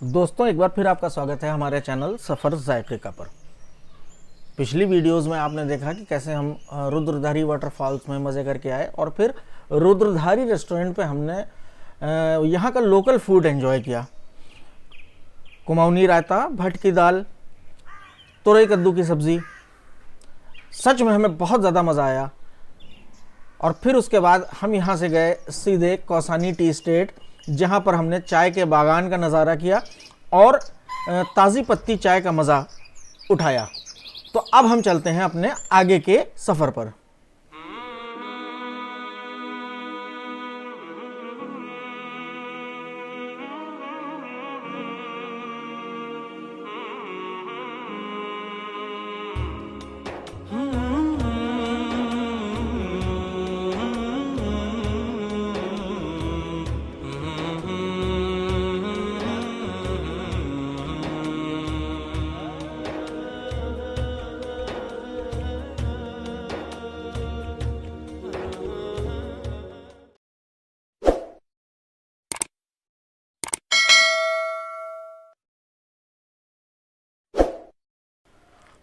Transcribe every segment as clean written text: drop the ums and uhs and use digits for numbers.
दोस्तों एक बार फिर आपका स्वागत है हमारे चैनल सफ़र जायके का पर। पिछली वीडियोस में आपने देखा कि कैसे हम रुद्रधारी वाटरफॉल्स में मज़े करके आए और फिर रुद्रधारी रेस्टोरेंट पे हमने यहाँ का लोकल फूड एंजॉय किया। कुमाऊनी रायता, भट की दाल, तुरई कद्दू की सब्ज़ी, सच में हमें बहुत ज़्यादा मज़ा आया। और फिर उसके बाद हम यहाँ से गए सीधे कौसानी टी एस्टेट, जहाँ पर हमने चाय के बागान का नज़ारा किया और ताज़ी पत्ती चाय का मज़ा उठाया। तो अब हम चलते हैं अपने आगे के सफ़र पर।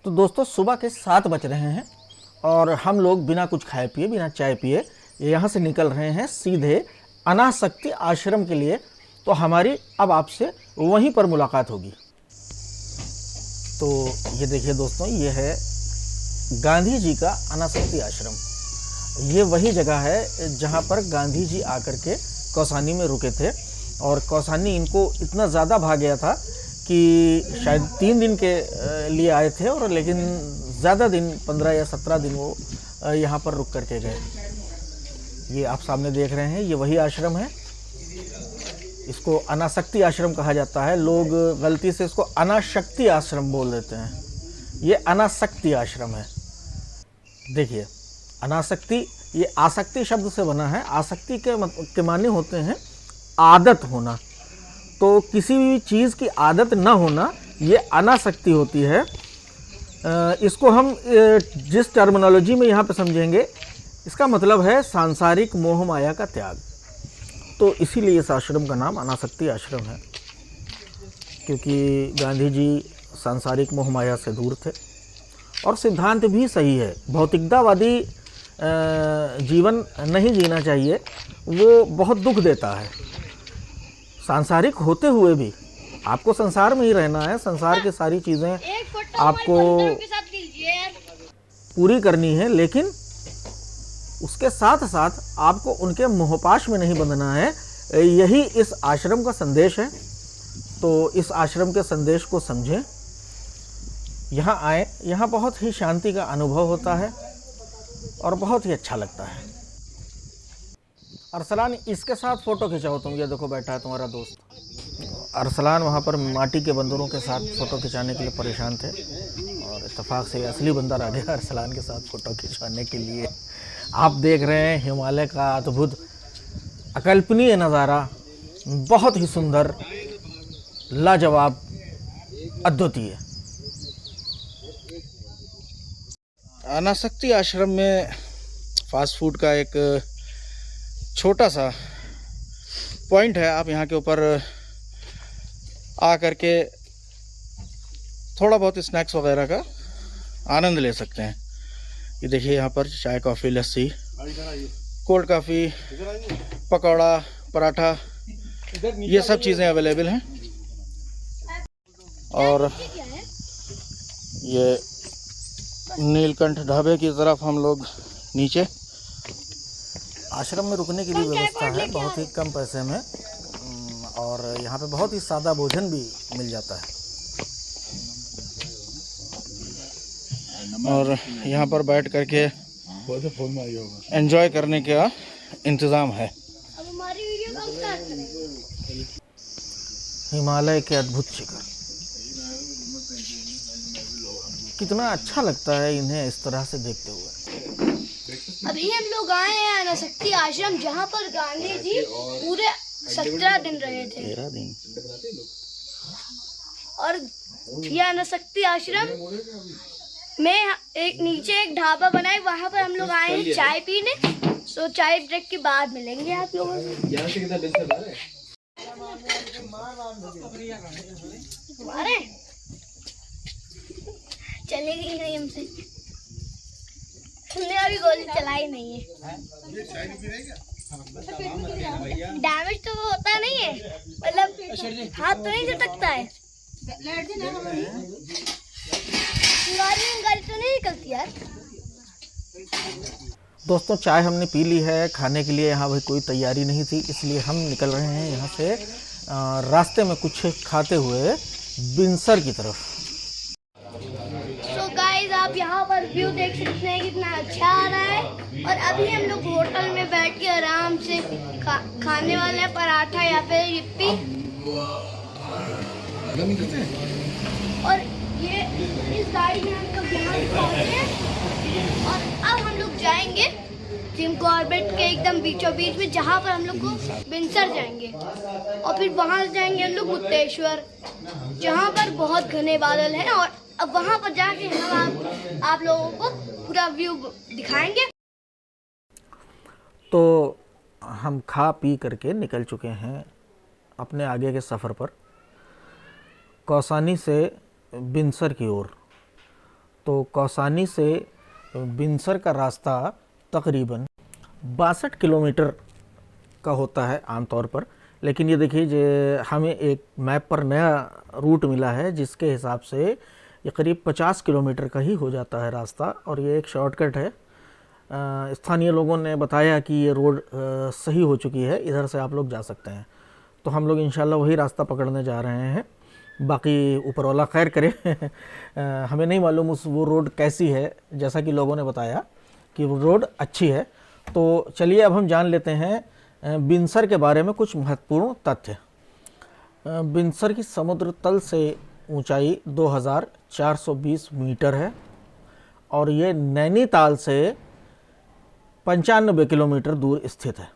तो दोस्तों सुबह के 7 बज रहे हैं और हम लोग बिना कुछ खाए पिए, बिना चाय पिए यहाँ से निकल रहे हैं सीधे अनासक्ति आश्रम के लिए। तो हमारी अब आपसे वहीं पर मुलाकात होगी। तो ये देखिए दोस्तों, ये है गांधी जी का अनासक्ति आश्रम। ये वही जगह है जहाँ पर गांधी जी आकर के कौसानी में रुके थे और कौसानी इनको इतना ज़्यादा भा गया था कि शायद 3 दिन के लिए आए थे और लेकिन ज़्यादा दिन 15 या 17 दिन वो यहाँ पर रुक करके गए। ये आप सामने देख रहे हैं, ये वही आश्रम है। इसको अनासक्ति आश्रम कहा जाता है। लोग गलती से इसको अनाशक्ति आश्रम बोल देते हैं। ये अनासक्ति आश्रम है। देखिए, अनासक्ति ये आसक्ति शब्द से बना है। आसक्ति के माने होते हैं आदत होना। तो किसी भी चीज़ की आदत न होना ये अनासक्ति होती है। इसको हम जिस टर्मिनोलॉजी में यहाँ पे समझेंगे, इसका मतलब है सांसारिक मोह माया का त्याग। तो इसीलिए इस आश्रम का नाम अनासक्ति आश्रम है, क्योंकि गांधी जी सांसारिक मोह माया से दूर थे। और सिद्धांत भी सही है। भौतिकतावादी जीवन नहीं जीना चाहिए, वो बहुत दुख देता है। सांसारिक होते हुए भी आपको संसार में ही रहना है। संसार की सारी चीज़ें आपको पूरी करनी है, लेकिन उसके साथ साथ आपको उनके मोहपाश में नहीं बंधना है। यही इस आश्रम का संदेश है। तो इस आश्रम के संदेश को समझें, यहाँ आए। यहाँ बहुत ही शांति का अनुभव होता है और बहुत ही अच्छा लगता है। अरसलान, इसके साथ फ़ोटो खिंचाओ तुम। ये देखो बैठा है तुम्हारा दोस्त अरसलान। वहाँ पर माटी के बंदरों के साथ फ़ोटो खिंचाने के लिए परेशान थे और इत्तेफाक से असली बंदर आ गया अरसलान के साथ फ़ोटो खिंचवाने के लिए। आप देख रहे हैं हिमालय का अद्भुत अकल्पनीय नज़ारा, बहुत ही सुंदर, लाजवाब, अद्वितीय। अनासक्ति आश्रम में फास्ट फूड का एक छोटा सा पॉइंट है। आप यहाँ के ऊपर आ करके थोड़ा बहुत स्नैक्स वगैरह का आनंद ले सकते हैं। ये देखिए, यहाँ पर चाय, कॉफ़ी, लस्सी, कोल्ड कॉफ़ी, पकौड़ा, पराठा, ये सब चीज़ें अवेलेबल हैं। और ये नीलकंठ ढाबे की तरफ हम लोग नीचे। आश्रम में रुकने की भी व्यवस्था है बहुत ही कम पैसे में, और यहाँ पे बहुत ही सादा भोजन भी मिल जाता है। और यहाँ पर बैठ करके एंजॉय करने का इंतज़ाम है। हिमालय के अद्भुत शिखर, कितना अच्छा लगता है इन्हें इस तरह से देखते हुए। अभी हम लोग आए हैं अनासक्ति आश्रम, जहाँ पर गांधी जी पूरे 17 दिन रहे थे। 13 दिन। और यह अनासक्ति आश्रम में एक नीचे एक ढाबा बना है, वहाँ पर हम लोग आए हैं चाय पीने। तो चाय ब्रेक के बाद मिलेंगे आप लोगों से। अरे चलेगी नहीं हमसे, हमने अभी गोली चलाई नहीं है। डैमेज तो वो होता नहीं है, मतलब हाथ तो नहीं झटकता है। गाड़ी तो नहीं निकलती यार। दोस्तों चाय हमने पी ली है, खाने के लिए यहाँ भाई कोई तैयारी नहीं थी, इसलिए हम निकल रहे हैं यहाँ से रास्ते में कुछ खाते हुए बिनसर की तरफ। तो गाइस आप यहाँ पर व्यू देख सकते हैं कितना अच्छा आ रहा है। और अभी हम लोग होटल में बैठ के आराम से खाने वाले हैं पराठा या फिर यिप्पी। और ये इस गाड़ी में हम लोग यहाँ पहुँचे हैं और अब हम लोग जाएंगे जिम कॉर्बेट के एकदम बीचों बीच में, जहाँ पर हम लोग को बिनसर जाएंगे और फिर वहाँ से जाएंगे हम लोग मुक्तेश्वर, जहाँ पर बहुत घने बादल हैं। और अब वहाँ पर जाके हम आप लोगों को पूरा व्यू दिखाएंगे। तो हम खा पी करके निकल चुके हैं अपने आगे के सफ़र पर, कौसानी से बिनसर की ओर। तो कौसानी से बिनसर का रास्ता तकरीबन 62 किलोमीटर का होता है आमतौर पर, लेकिन ये देखिए जो हमें एक मैप पर नया रूट मिला है जिसके हिसाब से ये करीब 50 किलोमीटर का ही हो जाता है रास्ता, और ये एक शॉर्टकट है। स्थानीय लोगों ने बताया कि ये रोड सही हो चुकी है, इधर से आप लोग जा सकते हैं। तो हम लोग इंशाल्लाह वही रास्ता पकड़ने जा रहे हैं, बाकी ऊपर वाला खैर करे। हमें नहीं मालूम वो रोड कैसी है, जैसा कि लोगों ने बताया कि वो रोड अच्छी है। तो चलिए अब हम जान लेते हैं बिनसर के बारे में कुछ महत्वपूर्ण तथ्य। बिनसर की समुद्र तल से ऊंचाई 2420 मीटर है और ये नैनीताल से 95 किलोमीटर दूर स्थित है।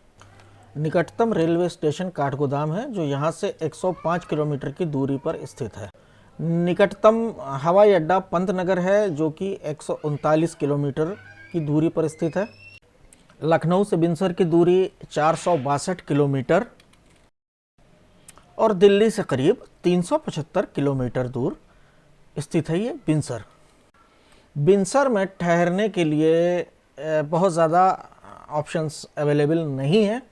निकटतम रेलवे स्टेशन काठगोदाम है जो यहाँ से 105 किलोमीटर की दूरी पर स्थित है। निकटतम हवाई अड्डा पंतनगर है जो कि 139 किलोमीटर की दूरी पर स्थित है। लखनऊ से बिनसर की दूरी 462 किलोमीटर और दिल्ली से करीब 375 किलोमीटर दूर स्थित है ये बिनसर। बिनसर में ठहरने के लिए बहुत ज़्यादा ऑप्शंस अवेलेबल नहीं है।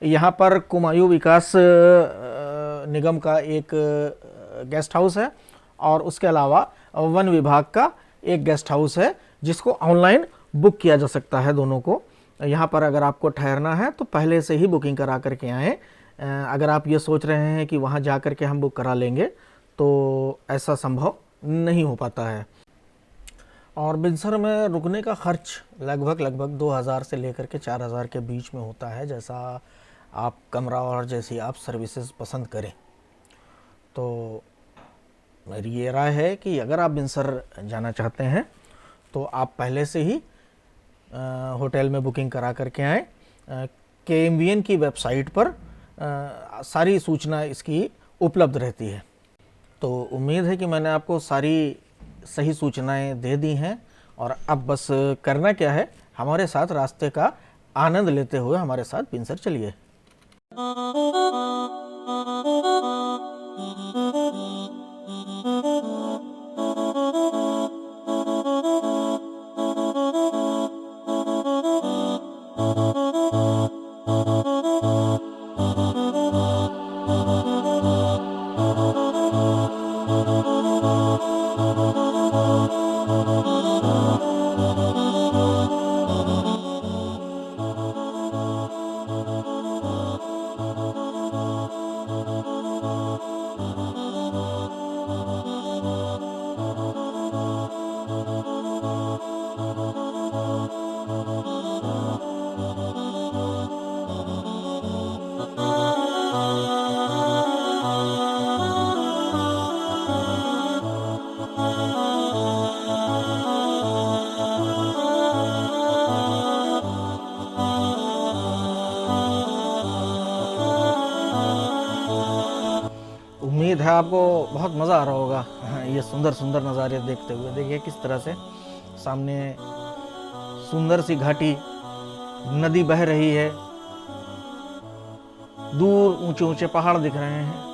यहाँ पर कुमायूं विकास निगम का एक गेस्ट हाउस है और उसके अलावा वन विभाग का एक गेस्ट हाउस है जिसको ऑनलाइन बुक किया जा सकता है दोनों को। यहाँ पर अगर आपको ठहरना है तो पहले से ही बुकिंग करा करके आएँ। अगर आप ये सोच रहे हैं कि वहाँ जा कर के हम बुक करा लेंगे तो ऐसा संभव नहीं हो पाता है। और बिनसर में रुकने का खर्च लगभग 2000 से लेकर के 4000 के बीच में होता है, जैसा आप कमरा और जैसी आप सर्विसेज पसंद करें। तो मेरी ये राय है कि अगर आप बिनसर जाना चाहते हैं तो आप पहले से ही होटल में बुकिंग करा करके आएँ। KMVN की वेबसाइट पर सारी सूचना इसकी उपलब्ध रहती है। तो उम्मीद है कि मैंने आपको सारी सही सूचनाएं दे दी हैं और अब बस करना क्या है, हमारे साथ रास्ते का आनंद लेते हुए हमारे साथ बिनसर चलिए। उम्मीद है आपको बहुत मज़ा आ रहा होगा ये सुंदर सुंदर नज़ारे देखते हुए। देखिए किस तरह से सामने सुंदर सी घाटी, नदी बह रही है दूर ऊंचे ऊंचे पहाड़ दिख रहे हैं।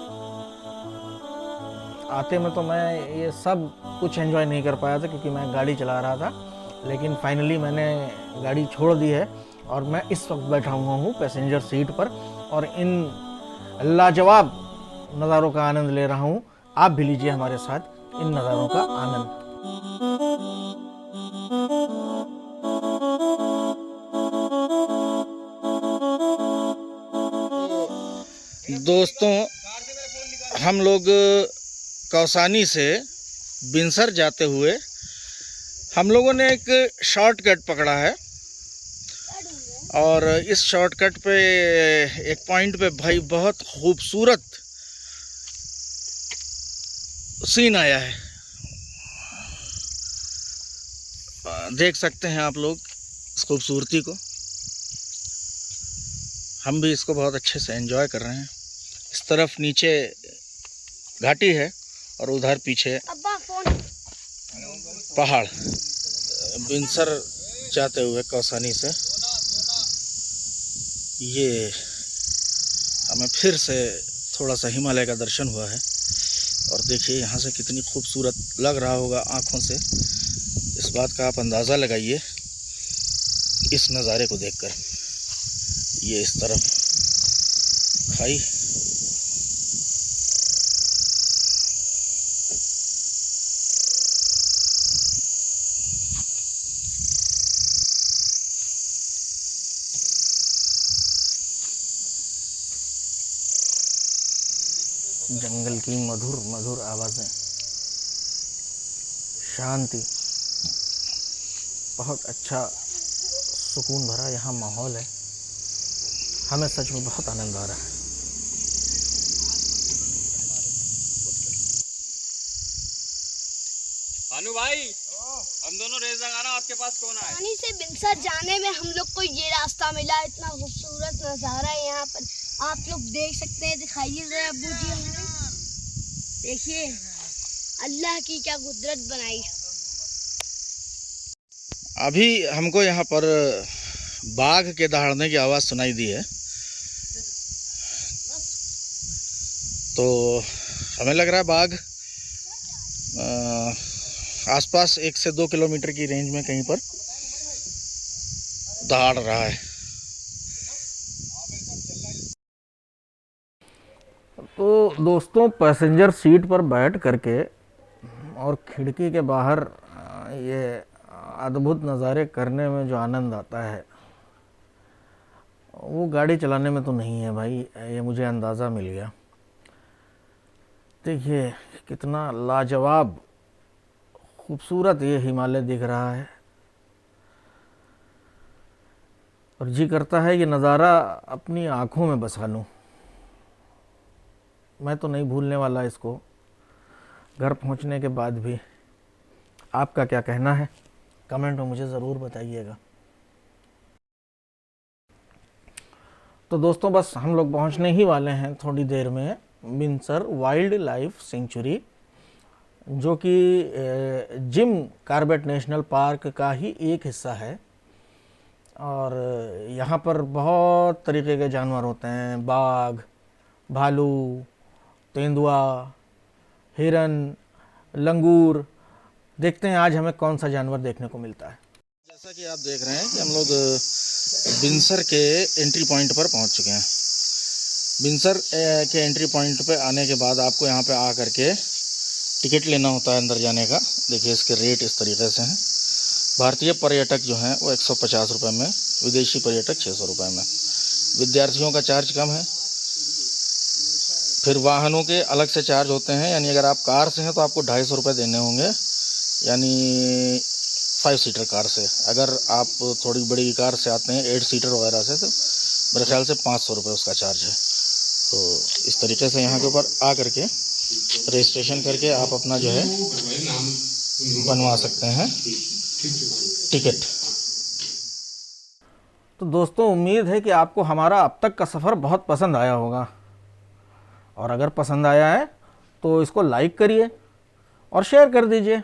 आते में तो मैं ये सब कुछ एंजॉय नहीं कर पाया था क्योंकि मैं गाड़ी चला रहा था, लेकिन फाइनली मैंने गाड़ी छोड़ दी है और मैं इस वक्त बैठा हुआ हूँ पैसेंजर सीट पर और इन लाजवाब नज़ारों का आनंद ले रहा हूँ। आप भी लीजिए हमारे साथ इन नज़ारों का आनंद। दोस्तों, हम लोग कौसानी से बिनसर जाते हुए हम लोगों ने एक शॉर्टकट पकड़ा है और इस शॉर्टकट पे एक पॉइंट पे भाई बहुत खूबसूरत सीन आया है। देख सकते हैं आप लोग इस खूबसूरती को। हम भी इसको बहुत अच्छे से एंजॉय कर रहे हैं। इस तरफ नीचे घाटी है और उधर पीछे पहाड़। बिनसर जाते हुए कौसानी से ये हमें फिर से थोड़ा सा हिमालय का दर्शन हुआ है और देखिए यहाँ से कितनी खूबसूरत लग रहा होगा आँखों से। इस बात का आप अंदाज़ा लगाइए इस नज़ारे को देखकर। ये इस तरफ खाई, जंगल की मधुर मधुर आवाज़ें, शांति, बहुत अच्छा सुकून भरा यहाँ माहौल है। हमें सच में बहुत आनंद आ रहा है। भानु भाई, हम दोनों रेस लगाना, आपके पास कौन आए? कौसानी से बिनसर जाने में हम लोग को ये रास्ता मिला। इतना खूबसूरत नज़ारा है यहाँ पर, आप लोग देख सकते हैं। दिखाइए जरा अब्बू जी, हमें देखिए अल्लाह की क्या कुदरत बनाई। अभी हमको यहाँ पर बाघ के दहाड़ने की आवाज़ सुनाई दी है, तो हमें लग रहा है बाघ आसपास 1 से 2 किलोमीटर की रेंज में कहीं पर दहाड़ रहा है। तो दोस्तों, पैसेंजर सीट पर बैठ करके और खिड़की के बाहर ये अद्भुत नज़ारे करने में जो आनंद आता है वो गाड़ी चलाने में तो नहीं है भाई, ये मुझे अंदाज़ा मिल गया। देखिए कितना लाजवाब खूबसूरत ये हिमालय दिख रहा है और जी करता है ये नज़ारा अपनी आँखों में बसा लूँ। मैं तो नहीं भूलने वाला इसको घर पहुंचने के बाद भी। आपका क्या कहना है कमेंट में मुझे ज़रूर बताइएगा। तो दोस्तों, बस हम लोग पहुंचने ही वाले हैं थोड़ी देर में बिनसर वाइल्ड लाइफ सेंचुरी, जो कि जिम कॉर्बेट नेशनल पार्क का ही एक हिस्सा है। और यहाँ पर बहुत तरीके के जानवर होते हैं, बाघ, भालू, तेंदुआ, हिरन, लंगूर। देखते हैं आज हमें कौन सा जानवर देखने को मिलता है। जैसा कि आप देख रहे हैं कि हम लोग बिनसर के एंट्री पॉइंट पर पहुंच चुके हैं। बिनसर के एंट्री पॉइंट पे आने के बाद आपको यहाँ पे आ करके टिकट लेना होता है अंदर जाने का। देखिए इसके रेट इस तरीके से हैं। भारतीय पर्यटक जो हैं वो 150 रुपये में, विदेशी पर्यटक 600 रुपये में। विद्यार्थियों का चार्ज कम है। फिर वाहनों के अलग से चार्ज होते हैं, यानी अगर आप कार से हैं तो आपको 250 रुपये देने होंगे, यानी 5 सीटर कार से। अगर आप थोड़ी बड़ी कार से आते हैं 8 सीटर वगैरह से, तो मेरे ख्याल से 500 रुपये उसका चार्ज है। तो इस तरीके से यहाँ के ऊपर आ करके रजिस्ट्रेशन करके आप अपना जो है बनवा सकते हैं टिकट। तो दोस्तों, उम्मीद है कि आपको हमारा अब तक का सफ़र बहुत पसंद आया होगा, और अगर पसंद आया है तो इसको लाइक करिए और शेयर कर दीजिए।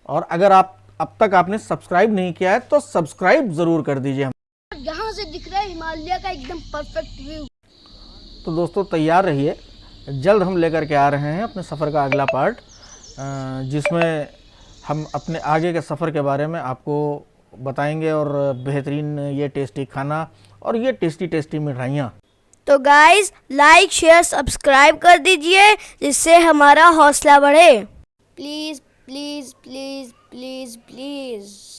और अगर आप अब तक आपने सब्सक्राइब नहीं किया है तो सब्सक्राइब ज़रूर कर दीजिए। यहाँ से दिख रहा है हिमालय का एकदम परफेक्ट व्यू। तो दोस्तों तैयार रहिए, जल्द हम लेकर के आ रहे हैं अपने सफ़र का अगला पार्ट, जिसमें हम अपने आगे के सफ़र के बारे में आपको बताएंगे और बेहतरीन ये टेस्टी खाना और ये टेस्टी मिठाइयाँ। तो गाइस लाइक शेयर सब्सक्राइब कर दीजिए जिससे हमारा हौसला बढ़े। Please please please please please.